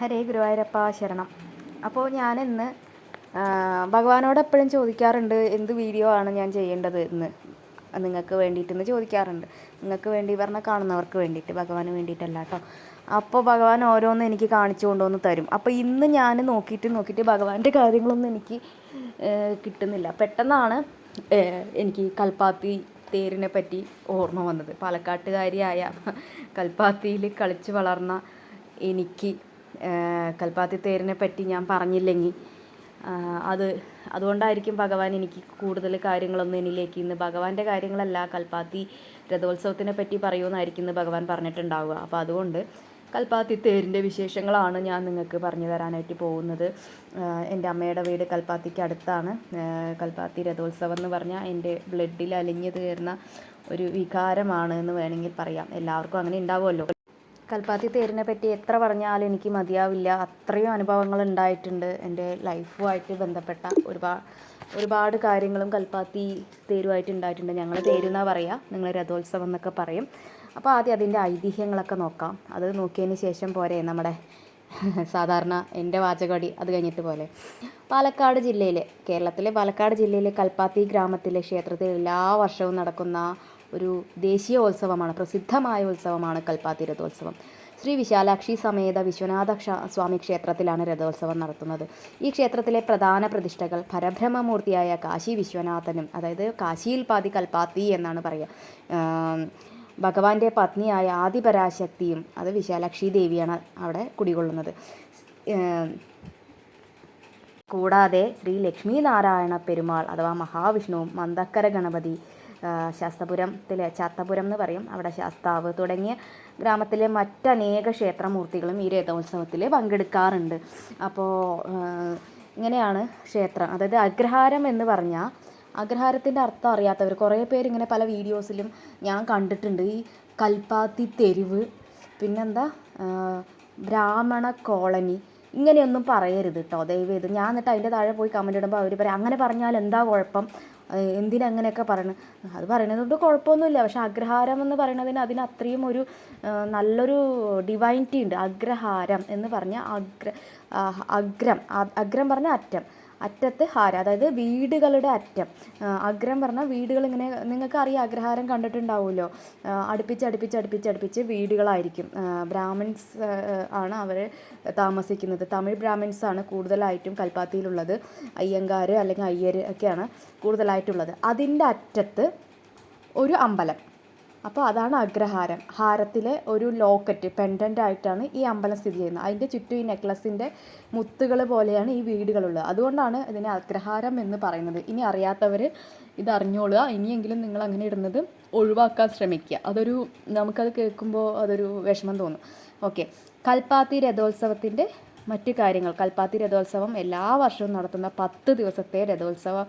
ഹരേ ഗുരുവായൂരപ്പ ശരണം. അപ്പോൾ ഞാനിന്ന് ഭഗവാനോട് എപ്പോഴും ചോദിക്കാറുണ്ട് എന്ത് വീഡിയോ ആണ് ഞാൻ ചെയ്യേണ്ടത് എന്ന് നിങ്ങൾക്ക് വേണ്ടിയിട്ടെന്ന് ചോദിക്കാറുണ്ട്. നിങ്ങൾക്ക് വേണ്ടി പറഞ്ഞാൽ കാണുന്നവർക്ക് വേണ്ടിയിട്ട്, ഭഗവാന് വേണ്ടിയിട്ടല്ല കേട്ടോ. അപ്പോൾ ഭഗവാൻ ഓരോന്ന് എനിക്ക് കാണിച്ചു കൊണ്ടുവന്ന് തരും. അപ്പോൾ ഇന്ന് ഞാൻ നോക്കിയിട്ട് ഭഗവാന്റെ കാര്യങ്ങളൊന്നും എനിക്ക് കിട്ടുന്നില്ല. പെട്ടെന്നാണ് എനിക്ക് കൽപ്പാത്തി തേരിനെ പറ്റി ഓർമ്മ വന്നത്. പാലക്കാട്ടുകാരിയായ കൽപ്പാത്തിയിൽ കളിച്ച് വളർന്ന എനിക്ക് കൽപ്പാത്തി തേരിനെ പറ്റി ഞാൻ പറഞ്ഞില്ലെങ്കിൽ അതുകൊണ്ടായിരിക്കും ഭഗവാൻ എനിക്ക് കൂടുതൽ കാര്യങ്ങളൊന്നും എന്നിലേക്ക് ഇന്ന് ഭഗവാന്റെ കാര്യങ്ങളല്ല, കൽപ്പാത്തി രഥോത്സവത്തിനെ പറ്റി പറയുമെന്നായിരിക്കും ഇന്ന് ഭഗവാൻ പറഞ്ഞിട്ടുണ്ടാവുക. അപ്പോൾ അതുകൊണ്ട് കൽപ്പാത്തി തേരിൻ്റെ വിശേഷങ്ങളാണ് ഞാൻ നിങ്ങൾക്ക് പറഞ്ഞു തരാനായിട്ട് പോകുന്നത്. എൻ്റെ അമ്മയുടെ വീട് കൽപ്പാത്തിക്ക് അടുത്താണ്. കൽപ്പാത്തി രഥോത്സവം എന്ന് പറഞ്ഞാൽ എൻ്റെ ബ്ലഡിൽ അലിഞ്ഞു തീർന്ന ഒരു വികാരമാണ് എന്ന് വേണമെങ്കിൽ പറയാം. എല്ലാവർക്കും അങ്ങനെ ഉണ്ടാവുമല്ലോ. കൽപ്പാത്തി തേരിനെ പറ്റി എത്ര പറഞ്ഞാലും എനിക്ക് മതിയാവില്ല. അത്രയും അനുഭവങ്ങൾ ഉണ്ടായിട്ടുണ്ട്. എൻ്റെ ലൈഫുമായിട്ട് ബന്ധപ്പെട്ട ഒരുപാട് കാര്യങ്ങളും കൽപ്പാത്തി തേരുമായിട്ട് ഉണ്ടായിട്ടുണ്ട്. ഞങ്ങൾ തേരുന്നാണ് പറയുക, നിങ്ങൾ രഥോത്സവം എന്നൊക്കെ പറയും. അപ്പോൾ ആദ്യം അതിൻ്റെ ഐതിഹ്യങ്ങളൊക്കെ നോക്കാം. അത് നോക്കിയതിന് ശേഷം പോരെ നമ്മുടെ സാധാരണ എൻ്റെ വാചകടി അത് കഴിഞ്ഞിട്ട് പോലെ. പാലക്കാട് ജില്ലയിലെ, കേരളത്തിലെ പാലക്കാട് ജില്ലയിലെ കൽപ്പാത്തി ഗ്രാമത്തിലെ ക്ഷേത്രത്തിൽ എല്ലാ വർഷവും നടക്കുന്ന ഒരു ദേശീയ ഉത്സവമാണ്, പ്രസിദ്ധമായ ഉത്സവമാണ് കൽപ്പാത്തി രഥോത്സവം. ശ്രീ വിശാലാക്ഷി സമേത വിശ്വനാഥ സ്വാമി ക്ഷേത്രത്തിലാണ് രഥോത്സവം നടത്തുന്നത്. ഈ ക്ഷേത്രത്തിലെ പ്രധാന പ്രതിഷ്ഠകൾ പരബ്രഹ്മമൂർത്തിയായ കാശി വിശ്വനാഥനും, അതായത് കാശിയിൽ പാതി കൽപ്പാത്തി എന്നാണ് പറയുക, ഭഗവാന്റെ പത്നിയായ ആദിപരാശക്തിയും, അത് വിശാലാക്ഷി ദേവിയാണ് അവിടെ കുടികൊള്ളുന്നത്. കൂടാതെ ശ്രീ ലക്ഷ്മി നാരായണ പെരുമാൾ അഥവാ മഹാവിഷ്ണുവും, മന്ദക്കര ഗണപതി, ശാസ്തപുരത്തിലെ ചാത്തപുരം എന്ന് പറയും, അവിടെ ശാസ്താവ് തുടങ്ങിയ ഗ്രാമത്തിലെ മറ്റനേക ക്ഷേത്രമൂർത്തികളും ഈ രഥോത്സവത്തിൽ പങ്കെടുക്കാറുണ്ട്. അപ്പോൾ ഇങ്ങനെയാണ് ക്ഷേത്രം. അതായത് അഗ്രഹാരം എന്ന് പറഞ്ഞാൽ, അഗ്രഹാരത്തിൻ്റെ അർത്ഥം അറിയാത്തവർ കുറേ പേര് ഇങ്ങനെ പല വീഡിയോസിലും ഞാൻ കണ്ടിട്ടുണ്ട്. ഈ കൽപ്പാത്തി തെരുവ്, പിന്നെന്താ ബ്രാഹ്മണ കോളനി, ഇങ്ങനെയൊന്നും പറയരുത് കേട്ടോ ദയവേത്. ഞാൻ എന്നിട്ട് അതിൻ്റെ താഴെ പോയി കമൻ്റ് ഇടുമ്പോൾ അവർ പറയും അങ്ങനെ പറഞ്ഞാൽ എന്താ കുഴപ്പം, എന്തിനങ്ങനെയൊക്കെ പറയണം. അത് പറയുന്നത് കൊണ്ട് കുഴപ്പമൊന്നുമില്ല. പക്ഷെ അഗ്രഹാരം എന്ന് പറയുന്നതിന് അതിന് അത്രയും ഒരു നല്ലൊരു ഡിവൈനിറ്റി ഉണ്ട്. അഗ്രഹാരം എന്ന് പറഞ്ഞാൽ അഗ്രം പറഞ്ഞാൽ അറ്റം, അറ്റത്ത് ഹാരം, അതായത് വീടുകളുടെ അറ്റം. അഗ്രം പറഞ്ഞാൽ വീടുകൾ. ഇങ്ങനെ നിങ്ങൾക്ക് അറിയാം, അഗ്രഹാരം കണ്ടിട്ടുണ്ടാവുമല്ലോ, അടുപ്പിച്ച് വീടുകളായിരിക്കും. ബ്രാഹ്മിൻസ് ആണ് അവർ താമസിക്കുന്നത്. തമിഴ് ബ്രാഹ്മിൻസ് ആണ് കൂടുതലായിട്ടും കൽപ്പാത്തിയിലുള്ളത്. അയ്യങ്കാർ അല്ലെങ്കിൽ അയ്യർ ഒക്കെയാണ് കൂടുതലായിട്ടുള്ളത്. അതിൻ്റെ അറ്റത്ത് ഒരു അമ്പലം. അപ്പോൾ അതാണ് അഗ്രഹാരം. ഹാരത്തിലെ ഒരു ലോക്കറ്റ്, പെൻഡൻ്റ് ആയിട്ടാണ് ഈ അമ്പലം സ്ഥിതി ചെയ്യുന്നത്. അതിൻ്റെ ചുറ്റും ഈ നെക്ലസിൻ്റെ മുത്തുകൾ പോലെയാണ് ഈ വീടുകളുള്ളത്. അതുകൊണ്ടാണ് ഇതിനെ അഗ്രഹാരം എന്ന് പറയുന്നത്. ഇനി അറിയാത്തവർ ഇതറിഞ്ഞോളുക. ഇനിയെങ്കിലും നിങ്ങൾ അങ്ങനെ ഇടുന്നത് ഒഴിവാക്കാൻ ശ്രമിക്കുക. നമുക്കത് കേൾക്കുമ്പോൾ അതൊരു വിഷമം തോന്നും. ഓക്കെ, കൽപ്പാത്തി രഥോത്സവത്തിൻ്റെ മറ്റു കാര്യങ്ങൾ. കൽപ്പാത്തി രഥോത്സവം എല്ലാ വർഷവും നടത്തുന്ന 10 ദിവസത്തെ രഥോത്സവം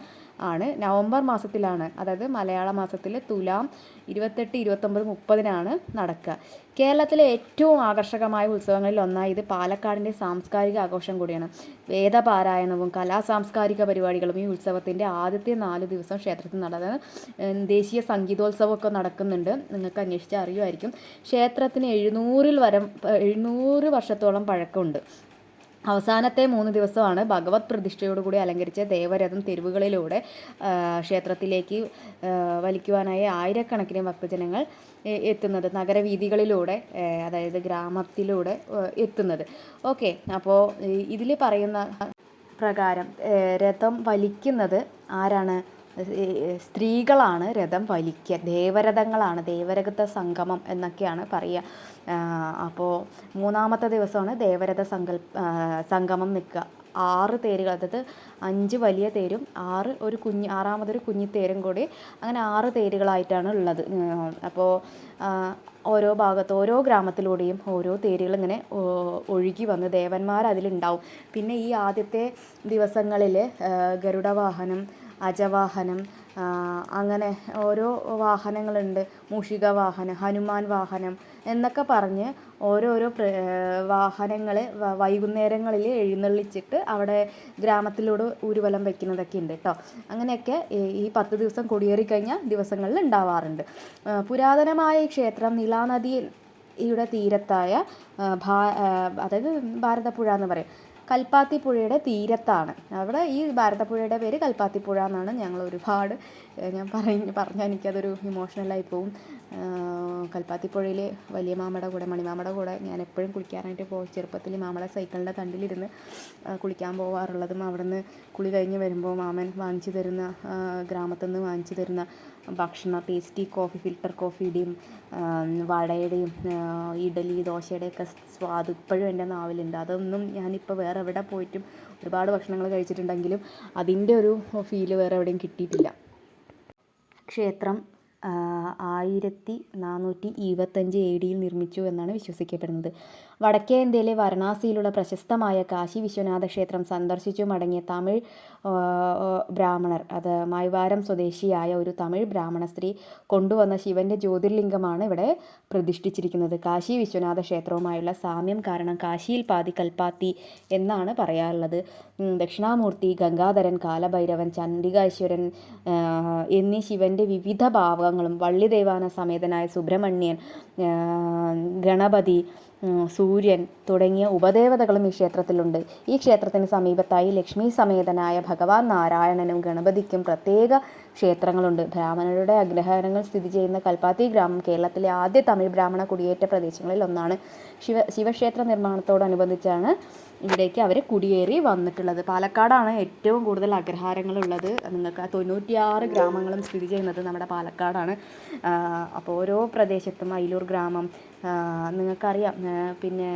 ആണ്. നവംബർ മാസത്തിലാണ്, അതായത് മലയാള മാസത്തിൽ തുലാം 28, 29, 30 നടക്കുക. കേരളത്തിലെ ഏറ്റവും ആകർഷകമായ ഉത്സവങ്ങളിൽ ഒന്നായി ഇത് പാലക്കാടിൻ്റെ സാംസ്കാരിക ആഘോഷം കൂടിയാണ്. വേദപാരായണവും സാംസ്കാരിക പരിപാടികളും ഈ ഉത്സവത്തിൻ്റെ ആദ്യത്തെ 4 ദിവസം ക്ഷേത്രത്തിൽ നടന്നത്. ദേശീയ സംഗീതോത്സവമൊക്കെ നടക്കുന്നുണ്ട്, നിങ്ങൾക്ക് അന്വേഷിച്ചാൽ അറിയുമായിരിക്കും. ക്ഷേത്രത്തിന് 700 വർഷത്തോളം പഴക്കമുണ്ട്. അവസാനത്തെ 3 ദിവസമാണ് ഭഗവത് പ്രതിഷ്ഠയോടുകൂടി അലങ്കരിച്ച ദേവരഥം തെരുവുകളിലൂടെ ക്ഷേത്രത്തിലേക്ക് വലിക്കുവാനായി ആയിരക്കണക്കിന് ഭക്തജനങ്ങൾ എത്തുന്നത്, നഗരവീഥികളിലൂടെ, അതായത് ഗ്രാമത്തിലൂടെ എത്തുന്നത്. ഓക്കെ, അപ്പോൾ ഇതിൽ പറയുന്ന പ്രകാരം രഥം വലിക്കുന്നത് ആരാണ്? സ്ത്രീകളാണ് രഥം വലിക്കുക. ദേവരഥങ്ങളാണ്, ദേവരഥ സംഗമം എന്നൊക്കെയാണ് പറയുക. അപ്പോൾ 3-ാമത്തെ ദിവസമാണ് ദേവരഥ സംഗമം നിൽക്കുക. 6 തേരുകൾ, അതായത് 5 വലിയ തേരും 6ാമതൊരു കുഞ്ഞി തേരും കൂടി, അങ്ങനെ 6 തേരുകളായിട്ടാണ് ഉള്ളത്. അപ്പോൾ ഓരോ ഭാഗത്ത്, ഓരോ ഗ്രാമത്തിലൂടെയും ഓരോ തേരുകൾ ഇങ്ങനെ ഒഴുകി വന്ന് ദേവന്മാർ അതിലുണ്ടാവും. പിന്നെ ഈ ആദ്യത്തെ ദിവസങ്ങളിൽ ഗരുഡവാഹനം, അജവാഹനം, അങ്ങനെ ഓരോ വാഹനങ്ങളുണ്ട്. മൂഷിക വാഹനം, ഹനുമാൻ വാഹനം എന്നൊക്കെ പറഞ്ഞ് ഓരോരോ വാഹനങ്ങൾ വൈകുന്നേരങ്ങളിൽ എഴുന്നള്ളിച്ചിട്ട് അവിടെ ഗ്രാമത്തിലൂടെ ഊരുവലം വയ്ക്കുന്നതൊക്കെ ഉണ്ട് കേട്ടോ. അങ്ങനെയൊക്കെ ഈ 10 ദിവസം കൊടിയേറി കഴിഞ്ഞ ദിവസങ്ങളിൽ ഉണ്ടാവാറുണ്ട്. പുരാതനമായ ഈ ക്ഷേത്രം നിലാനദിയിൽ യുടെ തീരത്തായ അതായത് ഭാരതപ്പുഴ എന്ന് പറയും, കൽപ്പാത്തി പുഴയുടെ തീരത്താണ്. അവിടെ ഈ ഭാരതപ്പുഴയുടെ പേര് കൽപ്പാത്തിപ്പുഴ എന്നാണ്. ഞങ്ങൾ ഒരുപാട് ഞാൻ പറഞ്ഞാൽ എനിക്കതൊരു ഇമോഷണലായി പോവും. കൽപ്പാത്തിപ്പുഴയിൽ വലിയ മാമയുടെ കൂടെ, മണിമാമയുടെ കൂടെ ഞാൻ എപ്പോഴും കുളിക്കാനായിട്ട് പോകും. ചെറുപ്പത്തിൽ മാമയുടെ സൈക്കിളിൻ്റെ തണ്ടിലിരുന്ന് കുളിക്കാൻ പോകാറുള്ളതും അവിടെ നിന്ന് കുളി കഴിഞ്ഞ് വരുമ്പോൾ മാമൻ വാങ്ങിച്ചു തരുന്ന, ഗ്രാമത്തിൽ നിന്ന് വാങ്ങിച്ചു തരുന്ന ഭക്ഷണം, ടേസ്റ്റി കോഫി, ഫിൽറ്റർ കോഫിയുടെയും വടയുടെയും ഇഡലി ദോശയുടെയൊക്കെ സ്വാദ് ഇപ്പോഴും എൻ്റെ നാവിലുണ്ട്. അതൊന്നും ഞാനിപ്പോൾ വേറെ എവിടെ പോയിട്ടും ഒരുപാട് ഭക്ഷണങ്ങൾ കഴിച്ചിട്ടുണ്ടെങ്കിലും അതിൻ്റെ ഒരു ഫീല് വേറെ എവിടെയും കിട്ടിയിട്ടില്ല. ക്ഷേത്രം 1425 AD നിർമ്മിച്ചു എന്നാണ് വിശ്വസിക്കപ്പെടുന്നത്. വടക്കേ ഇന്ത്യയിലെ വാരണാസിയിലുള്ള പ്രശസ്തമായ കാശി വിശ്വനാഥ ക്ഷേത്രം സന്ദർശിച്ചു മടങ്ങിയ തമിഴ് ബ്രാഹ്മണർ, അത് മൈവാരം സ്വദേശിയായ ഒരു തമിഴ് ബ്രാഹ്മണ സ്ത്രീ കൊണ്ടുവന്ന ശിവൻ്റെ ജ്യോതിർലിംഗമാണ് ഇവിടെ പ്രതിഷ്ഠിച്ചിരിക്കുന്നത്. കാശി വിശ്വനാഥ ക്ഷേത്രവുമായുള്ള സാമ്യം കാരണം കാശിയിൽ പാതി കൽപ്പാത്തി എന്നാണ് പറയാറുള്ളത്. ദക്ഷിണാമൂർത്തി, ഗംഗാധരൻ, കാലഭൈരവൻ, ചണ്ഡികാശ്വരൻ എന്നീ ശിവൻ്റെ വിവിധ ഭാവങ്ങളും വള്ളി ദേവാന സമേതനായ സുബ്രഹ്മണ്യൻ, ഗണപതി, സൂര്യൻ തുടങ്ങിയ ഉപദേവതകളും ഈ ക്ഷേത്രത്തിലുണ്ട്. ഈ ക്ഷേത്രത്തിന് സമീപത്തായി ലക്ഷ്മി സമേതനായ ഭഗവാൻ നാരായണനും ഗണപതിക്കും പ്രത്യേക ക്ഷേത്രങ്ങളുണ്ട്. ബ്രാഹ്മണരുടെ അഗ്രഹാരങ്ങൾ സ്ഥിതി ചെയ്യുന്ന കൽപ്പാത്തി ഗ്രാമം കേരളത്തിലെ ആദ്യ തമിഴ് ബ്രാഹ്മണ കുടിയേറ്റ പ്രദേശങ്ങളിൽ ഒന്നാണ്. ശിവക്ഷേത്ര നിർമ്മാണത്തോടനുബന്ധിച്ചാണ് ഇവിടേക്ക് അവർ കുടിയേറി വന്നിട്ടുള്ളത്. പാലക്കാടാണ് ഏറ്റവും കൂടുതൽ അഗ്രഹാരങ്ങളുള്ളത്. നിങ്ങൾക്ക് 96 ഗ്രാമങ്ങളും സ്ഥിതി ചെയ്യുന്നത് നമ്മുടെ പാലക്കാടാണ്. അപ്പോൾ ഓരോ പ്രദേശത്തും അയിലൂർ ഗ്രാമം നിങ്ങൾക്കറിയാം, പിന്നെ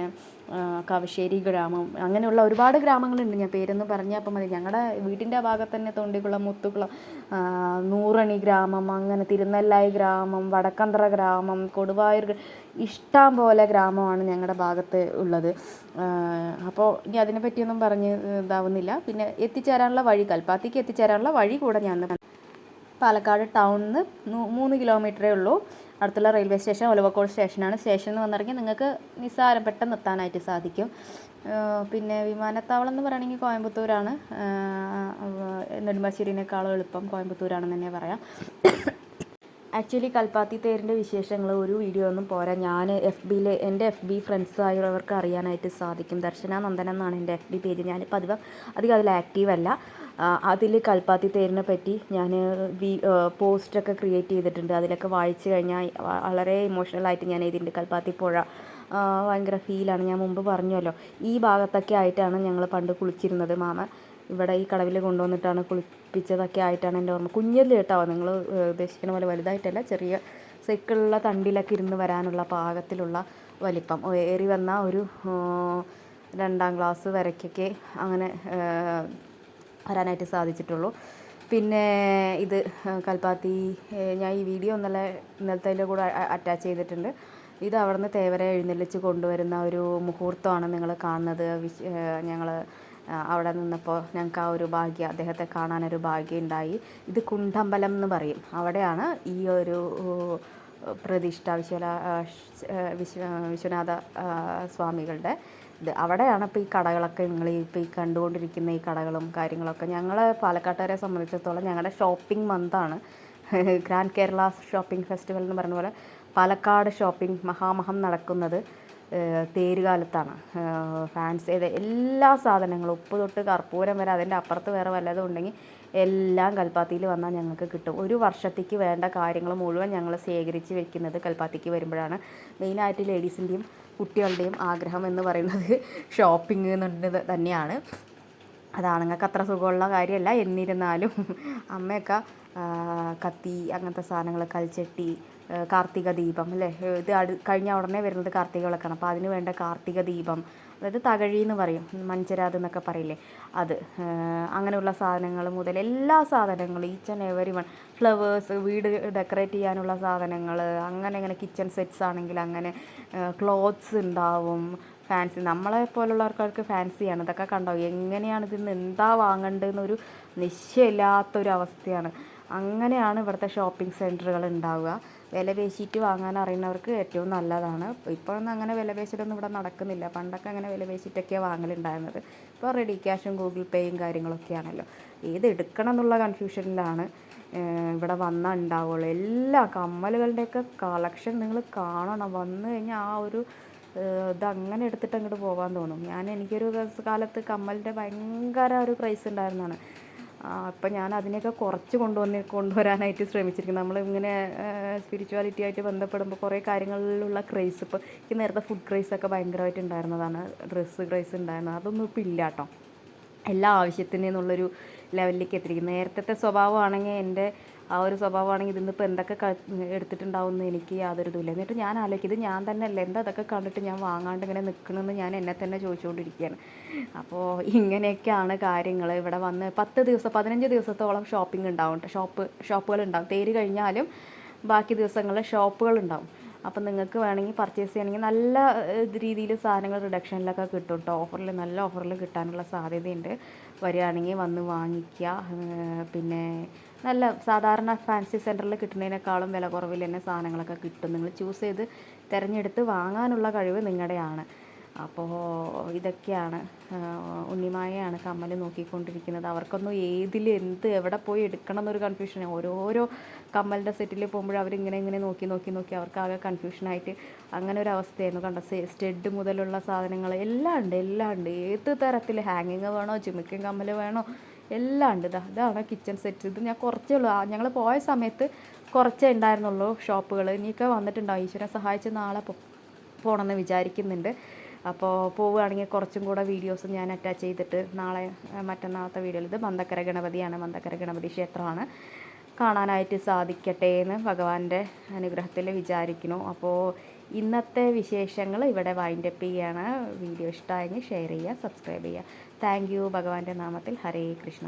കവശ്ശേരി ഗ്രാമം, അങ്ങനെയുള്ള ഒരുപാട് ഗ്രാമങ്ങളുണ്ട്. ഞാൻ പേരൊന്ന് പറഞ്ഞാൽ അപ്പം മതി. ഞങ്ങളുടെ വീട്ടിൻ്റെ ഭാഗത്ത് തന്നെ തൊണ്ടിക്കുളം, മുത്തുകുളം, നൂറണി ഗ്രാമം, അങ്ങനെ തിരുനെല്ലായി ഗ്രാമം, വടക്കന്തറ ഗ്രാമം, കൊടുവായൂർ, ഇഷ്ടം പോലെ ഗ്രാമമാണ് ഞങ്ങളുടെ ഭാഗത്ത് ഉള്ളത്. അപ്പോൾ ഇനി അതിനെ പറ്റിയൊന്നും പറഞ്ഞ് ഇതാവുന്നില്ല. പിന്നെ എത്തിച്ചേരാനുള്ള വഴി, കൽപ്പാത്തിക്ക് എത്തിച്ചേരാനുള്ള വഴി കൂടെ ഞാൻ പാലക്കാട് ടൗണിൽ നിന്ന് 3 കിലോമീറ്ററേ ഉള്ളൂ. അടുത്തുള്ള റെയിൽവേ സ്റ്റേഷൻ ഒലവക്കോട് സ്റ്റേഷനാണ്. സ്റ്റേഷനിൽ വന്നിറങ്ങി നിങ്ങൾക്ക് നിസ്സാരം പെട്ടെന്ന് എത്താനായിട്ട് സാധിക്കും. പിന്നെ വിമാനത്താവളം എന്ന് പറയുകയാണെങ്കിൽ കോയമ്പത്തൂരാണ്. നെടുമ്പാശ്ശേരിനേക്കാളും എളുപ്പം കോയമ്പത്തൂരാണെന്ന് തന്നെ പറയാം. ആക്ച്വലി കൽപ്പാത്തി തേരിൻ്റെ വിശേഷങ്ങൾ ഒരു വീഡിയോ ഒന്നും പോരാ. ഞാൻ എൻ്റെ FB ഫ്രണ്ട്സ് ആയവർക്ക് അറിയാനായിട്ട് സാധിക്കും. ദർശന നന്ദനം എന്നാണ് എൻ്റെ FB പേജ്. ഞാനിപ്പോൾ അധികം അതിൽ ആക്റ്റീവല്ല. അതിൽ കൽപ്പാത്തി തേരിനെ പറ്റി ഞാൻ പോസ്റ്റൊക്കെ ക്രിയേറ്റ് ചെയ്തിട്ടുണ്ട്. അതിലൊക്കെ വായിച്ചു കഴിഞ്ഞാൽ വളരെ ഇമോഷണലായിട്ട് ഞാൻ ഇതിൻ്റെ കൽപ്പാത്തി പുഴ ഭയങ്കര ഫീലാണ്. ഞാൻ മുമ്പ് പറഞ്ഞല്ലോ, ഈ ഭാഗത്തൊക്കെ ആയിട്ടാണ് ഞങ്ങൾ പണ്ട് കുളിച്ചിരുന്നത്. മാമ ഇവിടെ ഈ കടവിൽ കൊണ്ടുവന്നിട്ടാണ് കുളിപ്പിച്ചതൊക്കെ ആയിട്ടാണ് എൻ്റെ ഓർമ്മ. കുഞ്ഞിൽ കേട്ടോ, നിങ്ങൾ ഉദ്ദേശിക്കുന്ന പോലെ വലുതായിട്ടല്ല, ചെറിയ സൈക്കിളിലുള്ള തണ്ടിലൊക്കെ ഇരുന്ന് വരാനുള്ള പാകത്തിലുള്ള വലിപ്പം. ഏറി വന്ന ഒരു 2ാം ക്ലാസ് വരയ്ക്കൊക്കെ അങ്ങനെ വരാനായിട്ട് സാധിച്ചിട്ടുള്ളൂ. പിന്നെ ഇത് കൽപ്പാത്തി, ഞാൻ ഈ വീഡിയോ ഇന്നലത്തെ കൂടെ അറ്റാച്ച് ചെയ്തിട്ടുണ്ട്. ഇത് അവിടുന്ന് തേവരെ എഴുന്നള്ളിച്ച് കൊണ്ടുവരുന്ന ഒരു മുഹൂർത്തമാണ് നിങ്ങൾ കാണുന്നത്. ഞങ്ങൾ അവിടെ നിന്നപ്പോൾ ഞങ്ങൾക്ക് ആ ഒരു ഭാഗ്യം, അദ്ദേഹത്തെ കാണാനൊരു ഭാഗ്യം ഉണ്ടായി. ഇത് കുണ്ടമ്പലം എന്ന് പറയും. അവിടെയാണ് ഈ ഒരു പ്രതിഷ്ഠ, വിശ്വനാഥ സ്വാമികളുടെ ഇത്. അവിടെയാണ് ഇപ്പോൾ ഈ കടകളൊക്കെ, നിങ്ങൾ ഇപ്പോൾ ഈ കണ്ടുകൊണ്ടിരിക്കുന്ന ഈ കടകളും കാര്യങ്ങളൊക്കെ. ഞങ്ങൾ പാലക്കാട്ടുകാരെ സംബന്ധിച്ചിടത്തോളം ഞങ്ങളുടെ ഷോപ്പിംഗ് മന്താണ് ഗ്രാൻഡ് കേരള ഷോപ്പിംഗ് ഫെസ്റ്റിവൽ എന്ന് പറഞ്ഞ പോലെ പാലക്കാട് ഷോപ്പിംഗ് മഹാമഹം നടക്കുന്നത് തേരുകാലത്താണ്. ഫാൻസി എല്ലാ സാധനങ്ങളും, ഉപ്പ് തൊട്ട് കർപ്പൂരം വരെ, അതിൻ്റെ അപ്പുറത്ത് വേറെ വല്ലതും ഉണ്ടെങ്കിൽ എല്ലാം കൽപ്പാത്തിയിൽ വന്നാൽ ഞങ്ങൾക്ക് കിട്ടും. ഒരു വർഷത്തേക്ക് വേണ്ട കാര്യങ്ങൾ മുഴുവൻ ഞങ്ങൾ ശേഖരിച്ച് വെക്കുന്നത് കൽപ്പാത്തിക്ക് വരുമ്പോഴാണ്. മെയിനായിട്ട് ലേഡീസിൻ്റെയും കുട്ടികളുടെയും ആഗ്രഹം എന്ന് പറയുന്നത് ഷോപ്പിംഗ് എന്നുള്ളത് തന്നെയാണ്. അതാണുങ്ങൾക്ക് അത്ര സുഖമുള്ള കാര്യമല്ല. എന്നിരുന്നാലും അമ്മയൊക്കെ കത്തി, അങ്ങനത്തെ സാധനങ്ങൾ, കൽച്ചട്ടി, കാർത്തിക ദീപം അല്ലേ, ഇത് കഴിഞ്ഞ ഉടനെ വരുന്നത് കാർത്തിക വിളക്കാണ്. അപ്പോൾ അതിന് വേണ്ട കാർത്തിക ദീപം, അതായത് തകഴി എന്ന് പറയും, മൺചെരാത് എന്നൊക്കെ പറയില്ലേ, അത്, അങ്ങനെയുള്ള സാധനങ്ങൾ മുതൽ എല്ലാ സാധനങ്ങളും, each and every one, flowers, വീട് ഡെക്കറേറ്റ് ചെയ്യാനുള്ള സാധനങ്ങൾ, അങ്ങനെ കിച്ചൺ സെറ്റ്സ് ആണെങ്കിൽ അങ്ങനെ, ക്ലോത്ത്സ് ഉണ്ടാവും, ഫാൻസി, നമ്മളെ പോലുള്ള ആൾക്കാർക്ക് ഫാൻസിയാണ്. ഇതൊക്കെ കണ്ടോ, എങ്ങനെയാണ് ഇതിന്ന് എന്താ വാങ്ങേണ്ടതെന്നൊരു നിശ്ചയമില്ലാത്തൊരവസ്ഥയാണ്. അങ്ങനെയാണ് ഇവിടുത്തെ ഷോപ്പിംഗ് സെൻറ്ററുകൾ ഉണ്ടാവുക. വില പേശിയിട്ട് വാങ്ങാൻ അറിയുന്നവർക്ക് ഏറ്റവും നല്ലതാണ്. ഇപ്പോഴൊന്നും അങ്ങനെ വില പേശലൊന്നും ഇവിടെ നടക്കുന്നില്ല. പണ്ടൊക്കെ അങ്ങനെ വില പേശിയിട്ടൊക്കെയാണ് വാങ്ങലുണ്ടായിരുന്നത്. ഇപ്പോൾ റെഡി ക്യാഷും ഗൂഗിൾ പേയും കാര്യങ്ങളൊക്കെയാണല്ലോ. ഏത് എടുക്കണം എന്നുള്ള കൺഫ്യൂഷനിലാണ്. ഇവിടെ വന്നാൽ ഉണ്ടാവുള്ളൂ. എല്ലാ കമ്മലുകളുടെയൊക്കെ കളക്ഷൻ നിങ്ങൾ കാണണം. വന്നു കഴിഞ്ഞാൽ ആ ഒരു ഇതങ്ങനെ എടുത്തിട്ട് അങ്ങോട്ട് പോകാൻ തോന്നും. എനിക്കൊരു കാലത്ത് കമ്മലിൻ്റെ ഭയങ്കര ഒരു ക്രൈസ് ഉണ്ടായിരുന്നതാണ്. അപ്പം ഞാൻ അതിനെയൊക്കെ കുറച്ച് കൊണ്ടുവരാനായിട്ട് ശ്രമിച്ചിരിക്കുന്നത്. നമ്മളിങ്ങനെ സ്പിരിച്വാലിറ്റി ആയിട്ട് ബന്ധപ്പെടുമ്പോൾ കുറേ കാര്യങ്ങളിലുള്ള ക്രൈസ്, ഇപ്പോൾ ഈ നേരത്തെ ഫുഡ് ക്രൈസൊക്കെ ഭയങ്കരമായിട്ട് ഉണ്ടായിരുന്നതാണ്, ഡ്രസ്സ് ക്രൈസ് ഉണ്ടായിരുന്നത്. അതൊന്നും ഇപ്പോൾ ഇല്ല കേട്ടോ. എല്ലാ ആവശ്യത്തിന് എന്നുള്ളൊരു ലെവലിലേക്ക് എത്തിയിരിക്കും. നേരത്തെ സ്വഭാവമാണെങ്കിൽ എൻ്റെ ആ ഒരു സ്വഭാവമാണെങ്കിൽ ഇതിന്നിപ്പോൾ എന്തൊക്കെ എടുത്തിട്ടുണ്ടാവും എന്ന് എനിക്ക് യാതൊരു ഇതുമില്ല. എന്നിട്ട് ഞാൻ ആലോചിക്കും, ഇത് ഞാൻ തന്നെ അല്ലേ, എന്താ അതൊക്കെ കണ്ടിട്ട് ഞാൻ വാങ്ങാണ്ട് ഇങ്ങനെ നിൽക്കണമെന്ന് ഞാൻ എന്നെ തന്നെ ചോദിച്ചുകൊണ്ടിരിക്കുകയാണ്. അപ്പോൾ ഇങ്ങനെയൊക്കെയാണ് കാര്യങ്ങൾ. ഇവിടെ വന്ന് 15 ദിവസത്തോളം ഷോപ്പിംഗ് ഉണ്ടാവും. ഷോപ്പുകൾ ഉണ്ടാവും. തേര് കഴിഞ്ഞാലും ബാക്കി ദിവസങ്ങളിൽ ഷോപ്പുകളുണ്ടാവും. അപ്പം നിങ്ങൾക്ക് വേണമെങ്കിൽ പർച്ചേസ് ചെയ്യണമെങ്കിൽ നല്ല രീതിയിൽ സാധനങ്ങൾ റിഡക്ഷനിലൊക്കെ കിട്ടും കേട്ടോ. നല്ല ഓഫറിൽ കിട്ടാനുള്ള സാധ്യതയുണ്ട്. വരികയാണെങ്കിൽ വന്ന് വാങ്ങിക്കുക. പിന്നെ നല്ല സാധാരണ ഫാൻസി സെൻറ്ററിൽ കിട്ടുന്നതിനേക്കാളും വില കുറവിൽ തന്നെ സാധനങ്ങളൊക്കെ കിട്ടും. നിങ്ങൾ ചൂസ് ചെയ്ത് തിരഞ്ഞെടുത്ത് വാങ്ങാനുള്ള കഴിവ് നിങ്ങളുടെയാണ്. അപ്പോൾ ഇതൊക്കെയാണ്. ഉണ്ണിമായയാണ് കമ്മൽ നോക്കിക്കൊണ്ടിരിക്കുന്നത്. അവർക്കൊന്നും എവിടെ പോയി എടുക്കണം എന്നൊരു കൺഫ്യൂഷൻ. ഓരോരോ കമ്മലിൻ്റെ സെറ്റിൽ പോകുമ്പോൾ അവരിങ്ങനെ നോക്കി അവർക്കാകെ കൺഫ്യൂഷനായിട്ട് അങ്ങനെ ഒരു അവസ്ഥയായിരുന്നു. കണ്ട സ്റ്റഡ് മുതലുള്ള സാധനങ്ങൾ എല്ലാം ഉണ്ട്. ഏത് തരത്തിൽ ഹാങ്ങിങ് വേണോ, ചിമിക്കൻ കമ്മൽ വേണോ, എല്ലാം ഉണ്ട്. ഇതാണ് കിച്ചൺ സെറ്റ്. ഇത് ഞാൻ കുറച്ചേ ഉള്ളൂ. ഞങ്ങൾ പോയ സമയത്ത് കുറച്ചേ ഉണ്ടായിരുന്നുള്ളൂ ഷോപ്പുകൾ. ഇനിയൊക്കെ വന്നിട്ടുണ്ടാവും. ഈശ്വരൻ സഹായിച്ച് നാളെ പോകണമെന്ന് വിചാരിക്കുന്നുണ്ട്. അപ്പോൾ പോവുകയാണെങ്കിൽ കുറച്ചും കൂടെ വീഡിയോസ് ഞാൻ അറ്റാച്ച് ചെയ്തിട്ട് നാളെ മറ്റന്നാളത്തെ വീഡിയോയിൽ, ഇത് മന്ദക്കര ഗണപതിയാണ്, മന്ദക്കര ഗണപതി ക്ഷേത്രമാണ്, കാണാനായിട്ട് സാധിക്കട്ടെ എന്ന് ഭഗവാന്റെ അനുഗ്രഹത്തിൽ വിചാരിക്കുന്നു. അപ്പോൾ ഇന്നത്തെ വിശേഷങ്ങൾ ഇവിടെ വൈൻഡപ്പ് ചെയ്യുകയാണ്. വീഡിയോ ഇഷ്ടമായെങ്കിൽ ഷെയർ ചെയ്യുക, സബ്സ്ക്രൈബ് ചെയ്യുക. Thank you. ഭഗവാന്റെ നാമത്തിൽ ഹരേ കൃഷ്ണ.